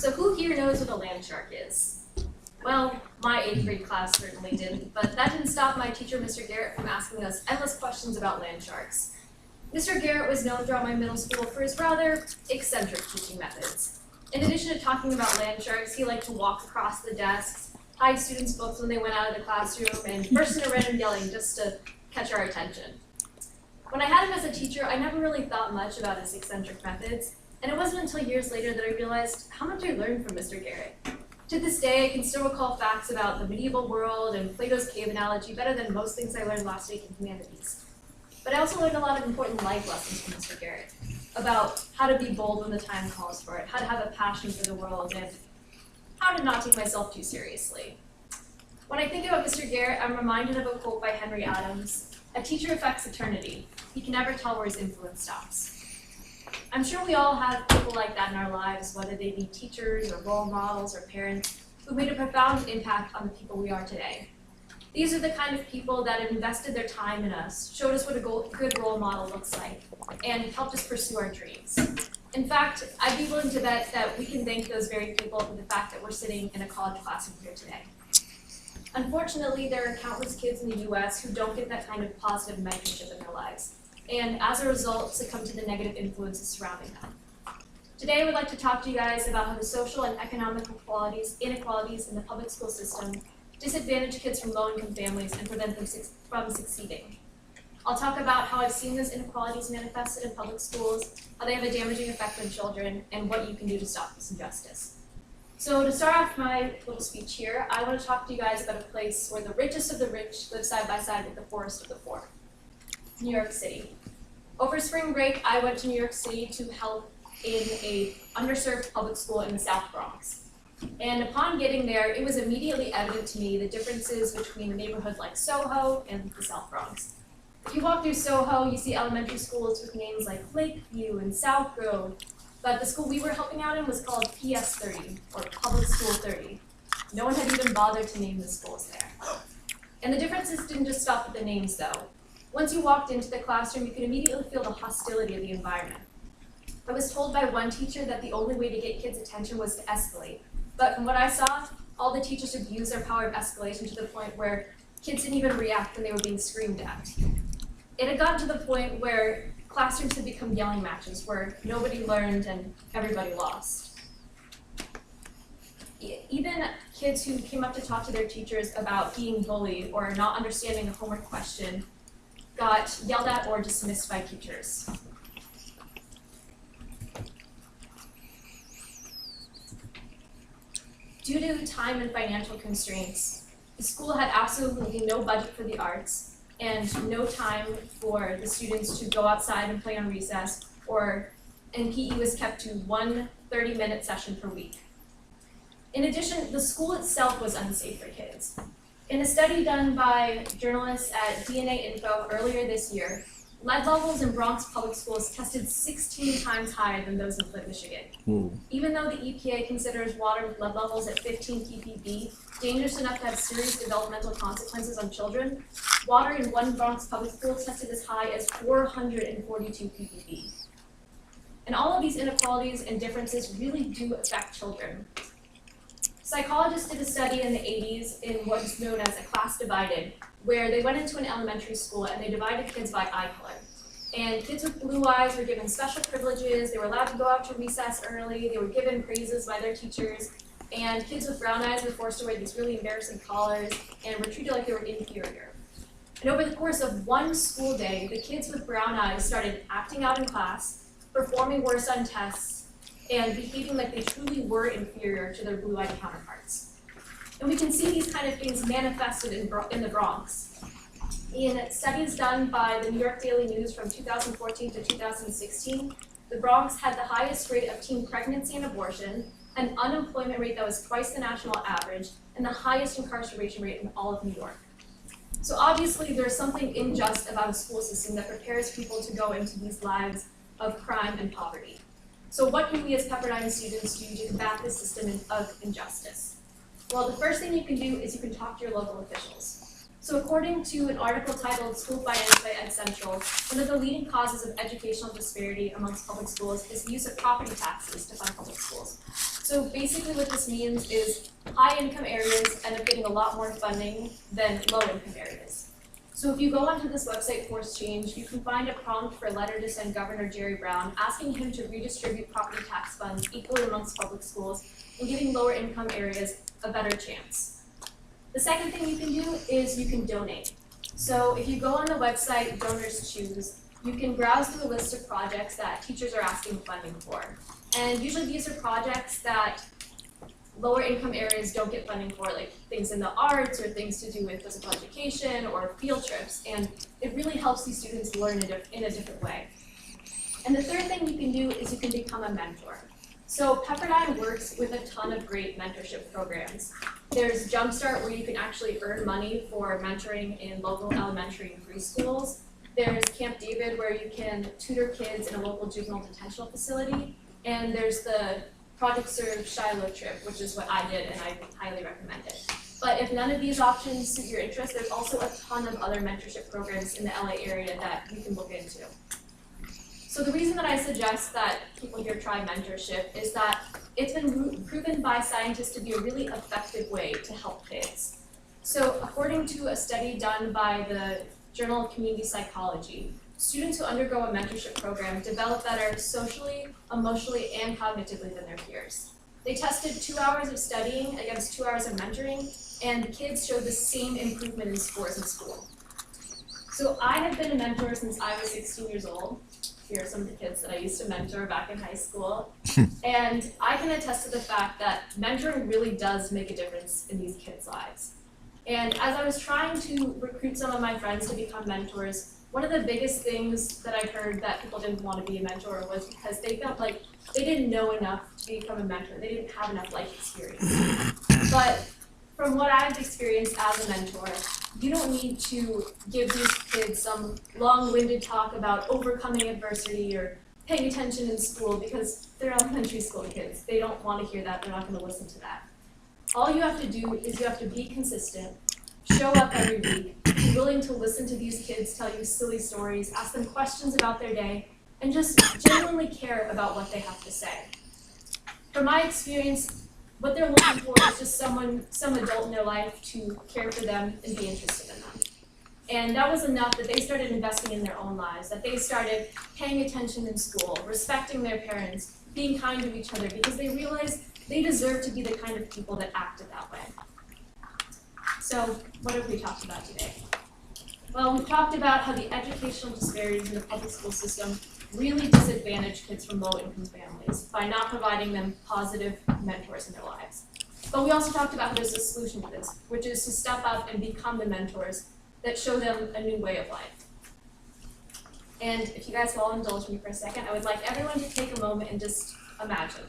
So who here knows what a land shark is? Well, my 8th grade class certainly didn't, but that didn't stop my teacher, Mr. Garrett, from asking us endless questions about land sharks. Mr. Garrett was known throughout my middle school for his rather eccentric teaching methods. In addition to talking about land sharks, he liked to walk across the desks, hide students' books when they went out of the classroom, and burst into random yelling just to catch our attention. When I had him as a teacher, I never really thought much about his eccentric methods, and it wasn't until years later that I realized how much I learned from Mr. Garrett. To this day, I can still recall facts about the medieval world and Plato's cave analogy better than most things I learned last week in humanities. But I also learned a lot of important life lessons from Mr. Garrett about how to be bold when the time calls for it, how to have a passion for the world, and how to not take myself too seriously. When I think about Mr. Garrett, I'm reminded of a quote by Henry Adams: "A teacher affects eternity. He can never tell where his influence stops." I'm sure we all have people like that in our lives, whether they be teachers or role models or parents, who made a profound impact on the people we are today. These are the kind of people that have invested their time in us, showed us what a good role model looks like, and helped us pursue our dreams. In fact, I'd be willing to bet that we can thank those very people for the fact that we're sitting in a college classroom here today. Unfortunately, there are countless kids in the US who don't get that kind of positive mentorship in their lives, and as a result, succumb to the negative influences surrounding them. Today, I would like to talk to you guys about how the social and economic inequalities in the public school system disadvantage kids from low-income families and prevent them from succeeding. I'll talk about how I've seen those inequalities manifested in public schools, how they have a damaging effect on children, and what you can do to stop this injustice. So to start off my little speech here, I want to talk to you guys about a place where the richest of the rich live side by side with the poorest of the poor: New York City. Over spring break, I went to New York City to help in a underserved public school in the South Bronx. And upon getting there, it was immediately evident to me the differences between a neighborhood like Soho and the South Bronx. If you walk through Soho, you see elementary schools with names like Lakeview and South Grove, but the school we were helping out in was called PS 30, or Public School 30. No one had even bothered to name the schools there. And the differences didn't just stop at the names, though. Once you walked into the classroom, you could immediately feel the hostility of the environment. I was told by one teacher that the only way to get kids' attention was to escalate. But from what I saw, all the teachers abused their power of escalation to the point where kids didn't even react when they were being screamed at. It had gotten to the point where classrooms had become yelling matches, where nobody learned and everybody lost. Even kids who came up to talk to their teachers about being bullied or not understanding a homework question got yelled at or dismissed by teachers. Due to time and financial constraints, the school had absolutely no budget for the arts and no time for the students to go outside and play on recess, and PE was kept to one 30-minute session per week. In addition, the school itself was unsafe for kids. In a study done by journalists at DNA Info earlier this year, lead levels in Bronx public schools tested 16 times higher than those in Flint, Michigan. Even though the EPA considers water with lead levels at 15 ppb dangerous enough to have serious developmental consequences on children, water in one Bronx public school tested as high as 442 ppb. And all of these inequalities and differences really do affect children. Psychologists did a study in the 80s in what is known as a class divided, where they went into an elementary school and they divided kids by eye color. And kids with blue eyes were given special privileges, they were allowed to go out to recess early, they were given praises by their teachers, and kids with brown eyes were forced to wear these really embarrassing collars and were treated like they were inferior. And over the course of one school day, the kids with brown eyes started acting out in class, performing worse on tests, and behaving like they truly were inferior to their blue-eyed counterparts. And we can see these kind of things manifested in the Bronx. In studies done by the New York Daily News from 2014 to 2016, the Bronx had the highest rate of teen pregnancy and abortion, an unemployment rate that was twice the national average, and the highest incarceration rate in all of New York. So obviously there's something unjust about a school system that prepares people to go into these lives of crime and poverty. So what can we as Pepperdine students do to combat this system of injustice? Well, the first thing you can do is you can talk to your local officials. So according to an article titled School Finance by Ed Central, one of the leading causes of educational disparity amongst public schools is the use of property taxes to fund public schools. So So basically what this means is high income areas end up getting a lot more funding than low income areas. So if you go onto this website, Force Change, you can find a prompt for a letter to send Governor Jerry Brown asking him to redistribute property tax funds equally amongst public schools and giving lower income areas a better chance. The second thing you can do is you can donate. So if you go on the website Donors Choose, you can browse through a list of projects that teachers are asking funding for. And usually these are projects that lower income areas don't get funding for, like things in the arts or things to do with physical education or field trips. And it really helps these students learn in a different way. And the third thing you can do is you can become a mentor. So Pepperdine works with a ton of great mentorship programs. There's Jumpstart, where you can actually earn money for mentoring in local elementary and preschools. There's Camp David, where you can tutor kids in a local juvenile detention facility. And there's the Project Serve Shiloh trip, which is what I did, and I highly recommend it. But if none of these options suit your interest, there's also a ton of other mentorship programs in the LA area that you can look into. So the reason that I suggest that people here try mentorship is that it's been proven by scientists to be a really effective way to help kids. So according to a study done by the Journal of Community Psychology, students who undergo a mentorship program develop better socially, emotionally, and cognitively than their peers. They tested 2 hours of studying against 2 hours of mentoring, and the kids showed the same improvement in scores in school. So I have been a mentor since I was 16 years old. Here are some of the kids that I used to mentor back in high school. And I can attest to the fact that mentoring really does make a difference in these kids' lives. And as I was trying to recruit some of my friends to become mentors, one of the biggest things that I heard that people didn't want to be a mentor was because they felt like they didn't know enough to become a mentor. They didn't have enough life experience. But from what I've experienced as a mentor, you don't need to give these kids some long-winded talk about overcoming adversity or paying attention in school, because they're elementary school kids. They don't want to hear that. They're not going to listen to that. All you have to do is you have to be consistent, show up every week, be willing to listen to these kids tell you silly stories, ask them questions about their day, and just genuinely care about what they have to say. From my experience, what they're looking for is just some adult in their life to care for them and be interested in them. And that was enough that they started investing in their own lives, that they started paying attention in school, respecting their parents, being kind to each other, because they realized they deserve to be the kind of people that acted that way. So what have we talked about today? Well, we've talked about how the educational disparities in the public school system really disadvantage kids from low-income families by not providing them positive mentors in their lives. But we also talked about how there's a solution to this, which is to step up and become the mentors that show them a new way of life. And if you guys will indulge me for a second, I would like everyone to take a moment and just imagine.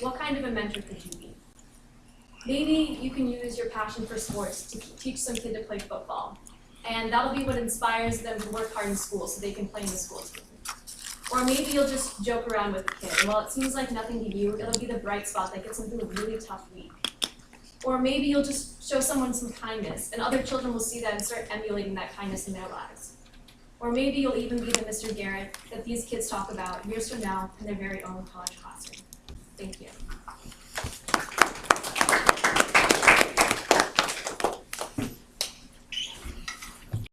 What kind of a mentor could you be? Maybe you can use your passion for sports to teach some kid to play football. And that'll be what inspires them to work hard in school so they can play in the school team. Or maybe you'll just joke around with the kid, and while it seems like nothing to you, it'll be the bright spot that gets them through a really tough week. Or maybe you'll just show someone some kindness, and other children will see that and start emulating that kindness in their lives. Or maybe you'll even be the Mr. Garrett that these kids talk about years from now in their very own college classroom. Thank you.